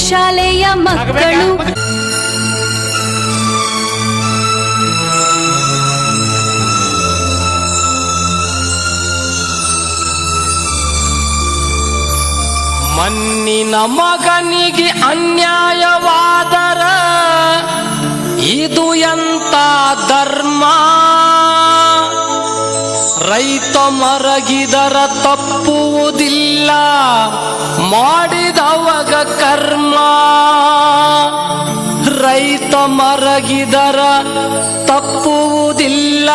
ಶಾಲೆಯ ಮಕ್ಕಳು ಮಣ್ಣಿನ ಮಗನಿಗೆ ಅನ್ಯಾಯವಾದರ ಇದು ಎಂತ ಧರ್ಮ, ರೈತ ಮರಗಿದರ ತಪ್ಪುವುದಿಲ್ಲ ಮಾಡಿದವಗ ಕರ್ಮ, ರೈತ ಮರಗಿದರ ತಪ್ಪುವುದಿಲ್ಲ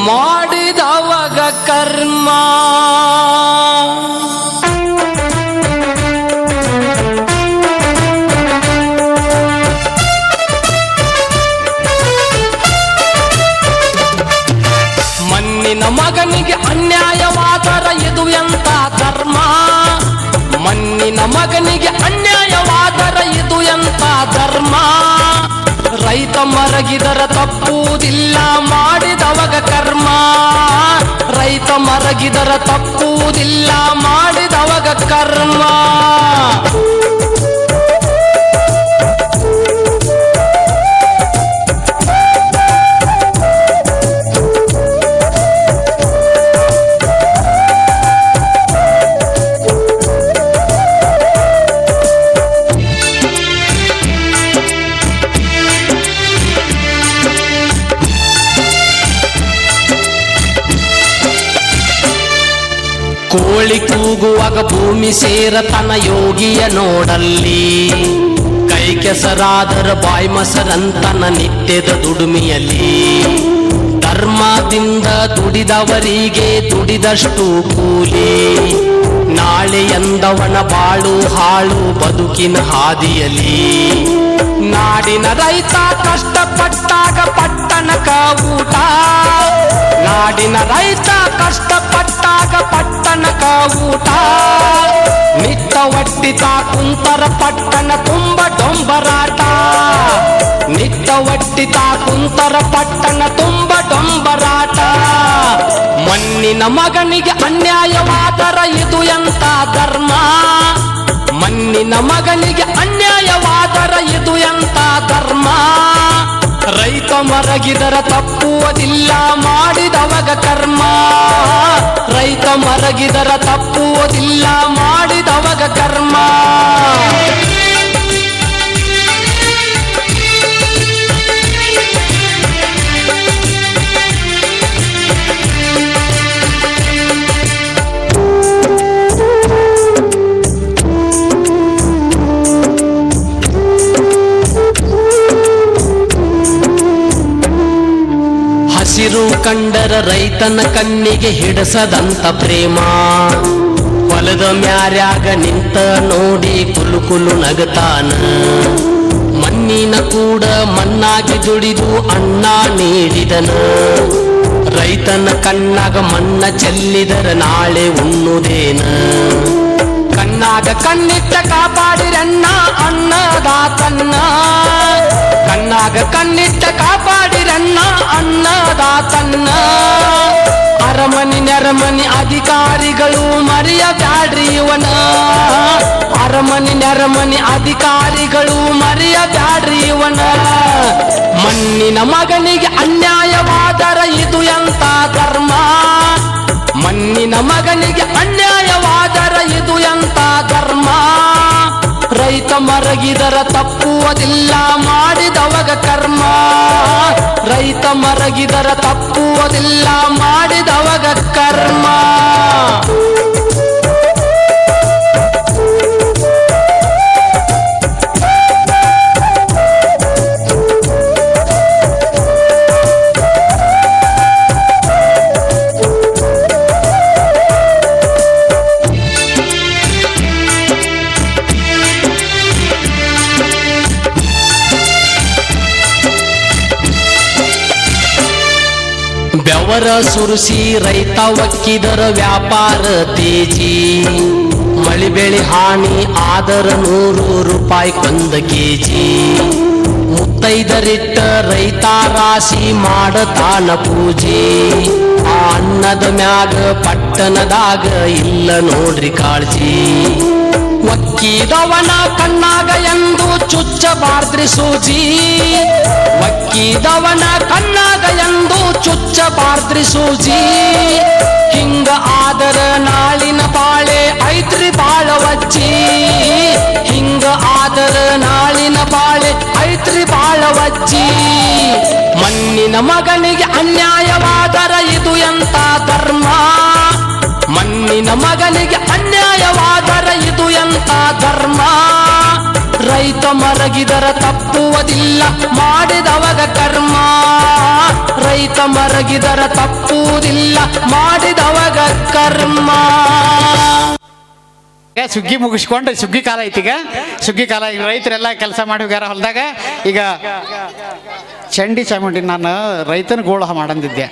ಮಾಡಿದವಗ ಕರ್ಮ. ಮಣ್ಣಿನ ಮಗನಿಗೆ ಅನ್ಯಾಯವಾದರ ಇದು ಎಂತ ಧರ್ಮ, ಮಣ್ಣಿನ ಮಗನಿಗೆ ಅನ್ಯಾಯವಾದರ ಇದು ಎಂತ ಧರ್ಮ, ರೈತ ಮರಗಿದರ ತಪ್ಪುವುದಿಲ್ಲ ಮಾಡಿದವಗ ಕರ್ಮ, ರೈತ ಮರಗಿದರ ತಪ್ಪುವುದಿಲ್ಲ ಮಾಡಿದವಗ ಕರ್ಮ. ಕೋಳಿ ಕೂಗುವಾಗ ಭೂಮಿ ಸೇರತನ ಯೋಗಿಯ ನೋಡಲ್ಲಿ, ಕೈ ಕೆಸರಾದರ ಬಾಯಿ ಮೊಸರಂತನ ನಿತ್ಯದ ದುಡಿಮೆಯಲ್ಲಿ, ಧರ್ಮದಿಂದ ದುಡಿದವರಿಗೆ ದುಡಿದಷ್ಟು ಕೂಲಿ, ನಾಳೆ ಎಂದವನ ಬಾಳು ಹಾಳು ಬದುಕಿನ ಹಾದಿಯಲ್ಲಿ, ನಾಡಿನ ರೈತ ಕಷ್ಟಪಟ್ಟಾಗ ಪಟ್ಟಣಕ ಊಟ, ನಾಡಿನ ರೈತ ಕಷ್ಟಪಟ್ಟಾಗ ಪಟ್ಟಣಕ ಊಟ, ನಿತ್ತ ಒಟ್ಟಿತ ಕುಂತರ ಪಟ್ಟಣ ತುಂಬ ಡೊಂಬರಾಟ, ನಿತ್ತ ಒಟ್ಟಿತ ಕುಂತರ ಪಟ್ಟಣ ತುಂಬ ಡೊಂಬರಾಟ. ಮಣ್ಣಿನ ಮಗನಿಗೆ ಅನ್ಯಾಯವಾದರ ಇದು ಎಂತ ಧರ್ಮ, ಮಣ್ಣಿನ ಮಗನಿಗೆ ಅನ್ಯಾಯವಾದರ ಇದು ಎಂತ ಧರ್ಮ, ರೈತ ಮರಗಿದರ ತಪ್ಪುವುದಿಲ್ಲ ಮಾಡಿದವಗ ಕರ್ಮ, ರೈತ ಮರಗಿದರ ತಪ್ಪುವುದಿಲ್ಲ ಮಾಡಿದವಗ ಕರ್ಮ. ಹಸಿರು ಕಂಡರ ರೈತನ ಕಣ್ಣಿಗೆ ಹಿಡಸದಂತ ಪ್ರೇಮ, ಹೊಲದ ಮ್ಯಾರ್ಯಾಗ ನಿಂತ ನೋಡಿ ಕುಲು ಕುಲು ನಗತಾನ, ಮಣ್ಣಿನ ಕೂಡ ಮಣ್ಣಾಗಿ ದುಡಿದು ಅನ್ನ ನೀಡಿದನ, ರೈತನ ಕಣ್ಣಾಗ ಮಣ್ಣ ಚೆಲ್ಲಿದರ ನಾಳೆ ಉಣ್ಣುದೇನ, ಕಣ್ಣಾಗ ಕಣ್ಣಿಟ್ಟ ಕಾಪಾಡಿರಣ್ಣ ಅನ್ನದಾತನ್ನ, ಕಣ್ಣಾಗ ಕಣ್ಣಿಟ್ಟ ಕಾಪಾಡಿರಣ್ಣ ಅನ್ನದಾತನ್ನ, ಅರಮನಿ ನೆರಮನಿ ಅಧಿಕಾರಿಗಳು ಮರೆಯಬ್ಯಾಡ್ರಿ ಇವನ, ಅರಮನಿ ನೆರಮನಿ ಅಧಿಕಾರಿಗಳು ಮರೆಯಬ್ಯಾಡ್ರಿ ಇವನ. ಮಣ್ಣಿನ ಮಗನಿಗೆ ಅನ್ಯಾಯವಾದರ ಇದು ಎಂತ ಧರ್ಮ, ಮಣ್ಣಿನ ಮಗನಿಗೆ ಅನ್ಯಾಯವಾದರ ಇದು ಎಂತ ಧರ್ಮ, ರೈತ ಮರಗಿದರ ತಪ್ಪುವುದಿಲ್ಲ ಮಾಡಿದವಗ ಕರ್ಮ, ರೈತ ಮರಗಿದರ ತಪ್ಪುವುದಿಲ್ಲ ಮಾಡಿದವಗ ಕರ್ಮ. ಬೆವರ ಸುರಿಸಿ ರೈತ ಒಕ್ಕಿದರ ವ್ಯಾಪಾರ ತೇಜಿ, ಮಳಿ ಬೆಳಿ ಹಾನಿ ಆದರ 100 ರೂಪಾಯಿ ಕೊಂದ ಕೆಜಿ, ಮುತ್ತೈದರಿಟ್ಟ ರೈತ ರಾಶಿ ಮಾಡತಾನ ಪೂಜೆ, ಆ ಅನ್ನದ ಮ್ಯಾಗ ಪಟ್ಟಣದಾಗ ಇಲ್ಲ ನೋಡ್ರಿ ಕಾಳಜಿ, ಒಕ್ಕಿದವನ ಕಣ್ಣಾಗ ಎಂದು ಚುಚ್ಚಬಾರ್ದ್ರಿ ಸೂಜಿ ಒಕ್ಕಿದವನ ಕಣ್ಣಾಗ ಎಂದು ಚುಚ್ಚಬಾರ್ದ್ರಿ ಸೂಜಿ ಹಿಂಗ ಆದರ ನಾಳಿನ ಬಾಳೆ ಐತ್ರಿ ಬಾಳವಜ್ಜಿ ಹಿಂಗ ಆದರ ನಾಳಿನ ಬಾಳೆ ಐತ್ರಿ ಬಾಳವಜ್ಜಿ ಮಣ್ಣಿನ ಮಗನಿಗೆ ಅನ್ಯಾಯವಾದರ ಇದು ಎಂತ ಧರ್ಮ ಮಣ್ಣಿನ ಮಗನಿಗೆ ಅನ್ಯಾಯವಾದರ ಇದು ಎಂತ ಧರ್ಮ ರೈತ ಮರಗಿದರ ತಪ್ಪುವುದಿಲ್ಲ ಮಾಡಿದವಗ ಕರ್ಮ ರೈತ ಮರಗಿದರ ತಪ್ಪುವುದಿಲ್ಲ ಮಾಡಿದವಗ ಕರ್ಮ. ಸುಗ್ಗಿ ಮುಗಿಸ್ಕೊಂಡು ಸುಗ್ಗಿ ಕಾಲ ಐತಿಗ ಸುಗ್ಗಿ ಕಾಲ ಈಗ ರೈತರೆಲ್ಲ ಕೆಲಸ ಮಾಡಿ ಹೋಗ್ಯಾರ ಹೊಲದಾಗ. ಈಗ ಚಂಡಿ ಚಾಮುಂಡಿ ನಾನು ರೈತನ ಗೋಳು ಮಾಡಂದಿದ್ದೆ